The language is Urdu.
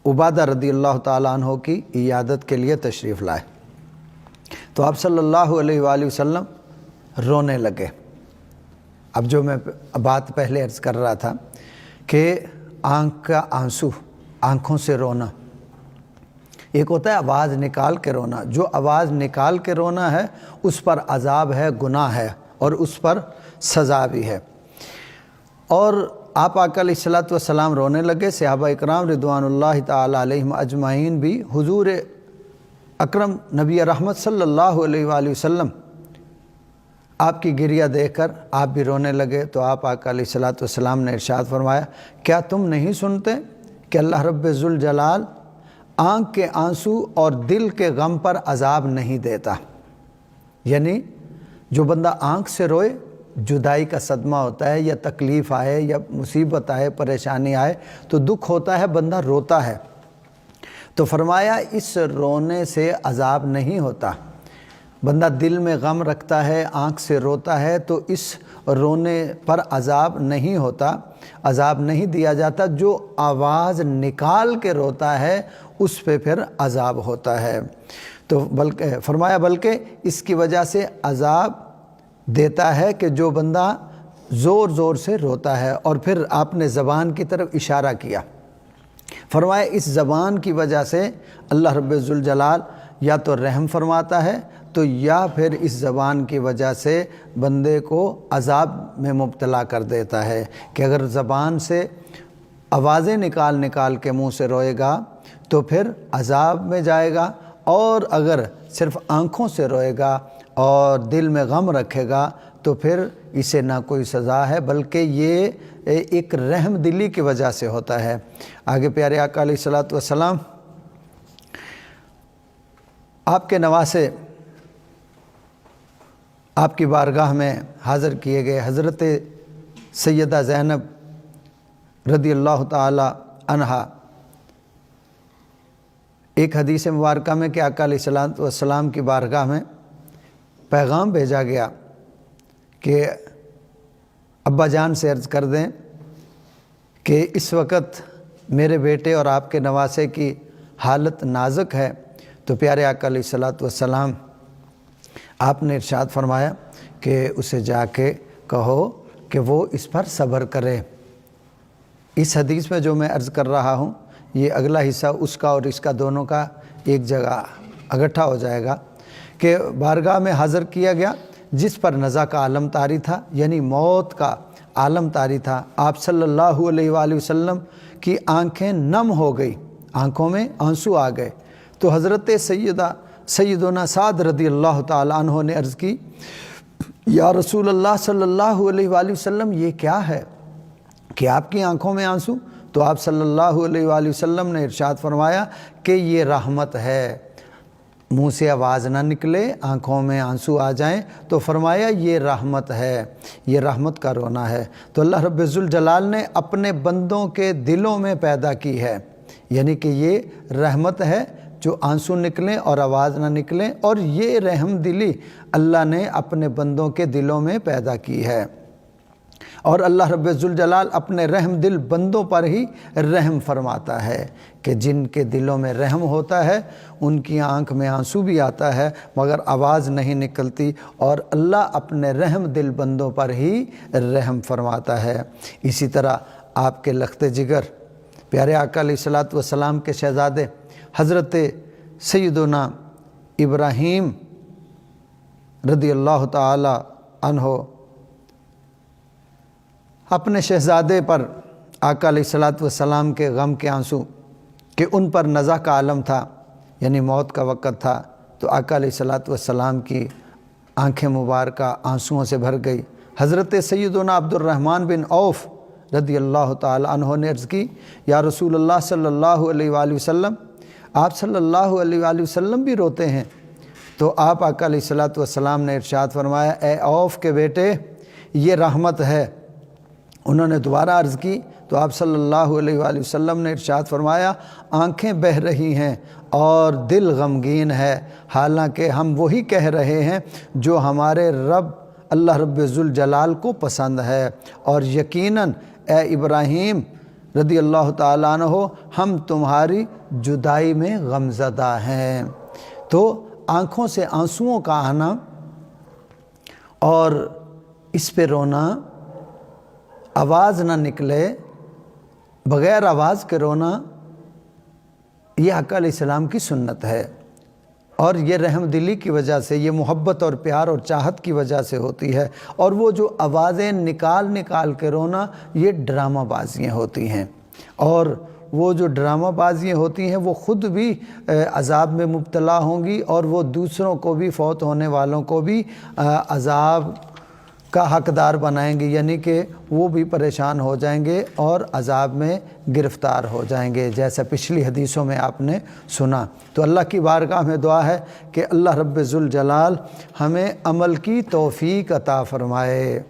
عبادہ رضی اللہ تعالیٰ عنہ کی عیادت کے لیے تشریف لائے تو آپ صلی اللہ علیہ وآلہ وسلم رونے لگے۔ اب جو میں بات پہلے عرض کر رہا تھا کہ آنکھ کا آنسو، آنکھوں سے رونا، ایک ہوتا ہے آواز نکال کے رونا، جو آواز نکال کے رونا ہے اس پر عذاب ہے، گناہ ہے اور اس پر سزا بھی ہے۔ اور آپ آقا علیہ الصلوۃ والسلام رونے لگے، صحابہ اکرام رضوان اللہ تعالی علیہم اجمعین بھی حضور اکرم نبی رحمت صلی اللہ علیہ وآلہ وسلم آپ کی گریہ دیکھ کر آپ بھی رونے لگے تو آپ آقا علیہ الصلوۃ والسلام نے ارشاد فرمایا، کیا تم نہیں سنتے کہ اللہ رب ذوالجلال آنکھ کے آنسو اور دل کے غم پر عذاب نہیں دیتا؟ یعنی جو بندہ آنکھ سے روئے، جدائی کا صدمہ ہوتا ہے یا تکلیف آئے یا مصیبت آئے، پریشانی آئے تو دکھ ہوتا ہے، بندہ روتا ہے، تو فرمایا اس رونے سے عذاب نہیں ہوتا۔ بندہ دل میں غم رکھتا ہے، آنکھ سے روتا ہے تو اس رونے پر عذاب نہیں ہوتا، عذاب نہیں دیا جاتا۔ جو آواز نکال کے روتا ہے اس پہ پھر عذاب ہوتا ہے۔ تو فرمایا بلکہ اس کی وجہ سے عذاب دیتا ہے کہ جو بندہ زور زور سے روتا ہے۔ اور پھر آپ نے زبان کی طرف اشارہ کیا، فرمایا اس زبان کی وجہ سے اللہ رب ذوالجلال یا تو رحم فرماتا ہے تو یا پھر اس زبان کی وجہ سے بندے کو عذاب میں مبتلا کر دیتا ہے کہ اگر زبان سے آوازیں نکال کے منہ سے روئے گا تو پھر عذاب میں جائے گا، اور اگر صرف آنکھوں سے روئے گا اور دل میں غم رکھے گا تو پھر اسے نہ کوئی سزا ہے بلکہ یہ ایک رحم دلی کی وجہ سے ہوتا ہے۔ آگے پیارے آقا علیہ الصلوۃ والسلام آپ کے نواسے آپ کی بارگاہ میں حاضر کیے گئے، حضرت سیدہ زینب رضی اللہ تعالی عنہا، ایک حدیث مبارکہ میں کہ آقا علیہ الصلوۃ والسلام کی بارگاہ میں پیغام بھیجا گیا کہ ابا جان سے عرض کر دیں کہ اس وقت میرے بیٹے اور آپ کے نواسے کی حالت نازک ہے۔ تو پیارے آقا علیہ الصلوۃ والسلام آپ نے ارشاد فرمایا کہ اسے جا کے کہو کہ وہ اس پر صبر کرے۔ اس حدیث میں جو میں عرض کر رہا ہوں یہ اگلا حصہ اس کا اور اس کا دونوں کا ایک جگہ اکٹھا ہو جائے گا کہ بارگاہ میں حاضر کیا گیا جس پر نزع کا عالم طاری تھا، یعنی موت کا عالم طاری تھا۔ آپ صلی اللہ علیہ وآلہ وسلم کی آنکھیں نم ہو گئی، آنکھوں میں آنسو آ گئے۔ تو حضرت سیدنا سعد رضی اللہ تعالیٰ عنہ نے عرض کی، یا رسول اللہ صلی اللہ علیہ وآلہ وسلم یہ کیا ہے کہ آپ کی آنکھوں میں آنسو؟ تو آپ صلی اللہ علیہ وآلہ وسلم نے ارشاد فرمایا کہ یہ رحمت ہے، منہ سے آواز نہ نکلے، آنکھوں میں آنسو آ جائیں تو فرمایا یہ رحمت ہے، یہ رحمت کا رونا ہے۔ تو اللہ رب ذوالجلال نے اپنے بندوں کے دلوں میں پیدا کی ہے، یعنی کہ یہ رحمت ہے جو آنسو نکلیں اور آواز نہ نکلیں، اور یہ رحم دلی اللہ نے اپنے بندوں کے دلوں میں پیدا کی ہے۔ اور اللہ رب ذوالجلال اپنے رحم دل بندوں پر ہی رحم فرماتا ہے کہ جن کے دلوں میں رحم ہوتا ہے ان کی آنکھ میں آنسو بھی آتا ہے مگر آواز نہیں نکلتی، اور اللہ اپنے رحم دل بندوں پر ہی رحم فرماتا ہے۔ اسی طرح آپ کے لخت جگر پیارے آقا علیہ الصلوۃ والسلام کے شہزادے حضرت سیدنا ابراہیم رضی اللہ تعالی عنہ اپنے شہزادے پر آقا علیہ الصلوۃ والسلام کے غم کے آنسو کہ ان پر نزع کا عالم تھا، یعنی موت کا وقت تھا، تو آقا علیہ الصلوۃ والسلام کی آنکھیں مبارکہ آنسوؤں سے بھر گئی۔ حضرت سیدنا عبد الرحمن بن عوف رضی اللہ تعالی عنہ نے عرض کی، یا رسول اللہ صلی اللہ علیہ وآلہ وسلم آپ صلی اللہ علیہ وآلہ وسلم بھی روتے ہیں؟ تو آپ آقا علیہ الصلوۃ والسلام نے ارشاد فرمایا، اے عوف کے بیٹے یہ رحمت ہے۔ انہوں نے دوبارہ عرض کی تو آپ صلی اللہ علیہ وآلہ وسلم نے ارشاد فرمایا، آنکھیں بہہ رہی ہیں اور دل غمگین ہے، حالانکہ ہم وہی کہہ رہے ہیں جو ہمارے رب اللہ رب ذوالجلال کو پسند ہے، اور یقیناً اے ابراہیم رضی اللہ تعالیٰ عنہ ہم تمہاری جدائی میں غمزدہ ہیں۔ تو آنکھوں سے آنسوؤں کا آنا اور اس پہ رونا، آواز نہ نکلے، بغیر آواز کے رونا، یہ آقا علیہ السلام کی سنت ہے، اور یہ رحم دلی کی وجہ سے، یہ محبت اور پیار اور چاہت کی وجہ سے ہوتی ہے۔ اور وہ جو آوازیں نکال کے رونا، یہ ڈرامہ بازیاں ہوتی ہیں، اور وہ جو ڈرامہ بازیاں ہوتی ہیں وہ خود بھی عذاب میں مبتلا ہوں گی، اور وہ دوسروں کو بھی، فوت ہونے والوں کو بھی عذاب کا حقدار بنائیں گے، یعنی کہ وہ بھی پریشان ہو جائیں گے اور عذاب میں گرفتار ہو جائیں گے، جیسا پچھلی حدیثوں میں آپ نے سنا۔ تو اللہ کی بارگاہ میں دعا ہے کہ اللہ رب ذوالجلال ہمیں عمل کی توفیق عطا فرمائے۔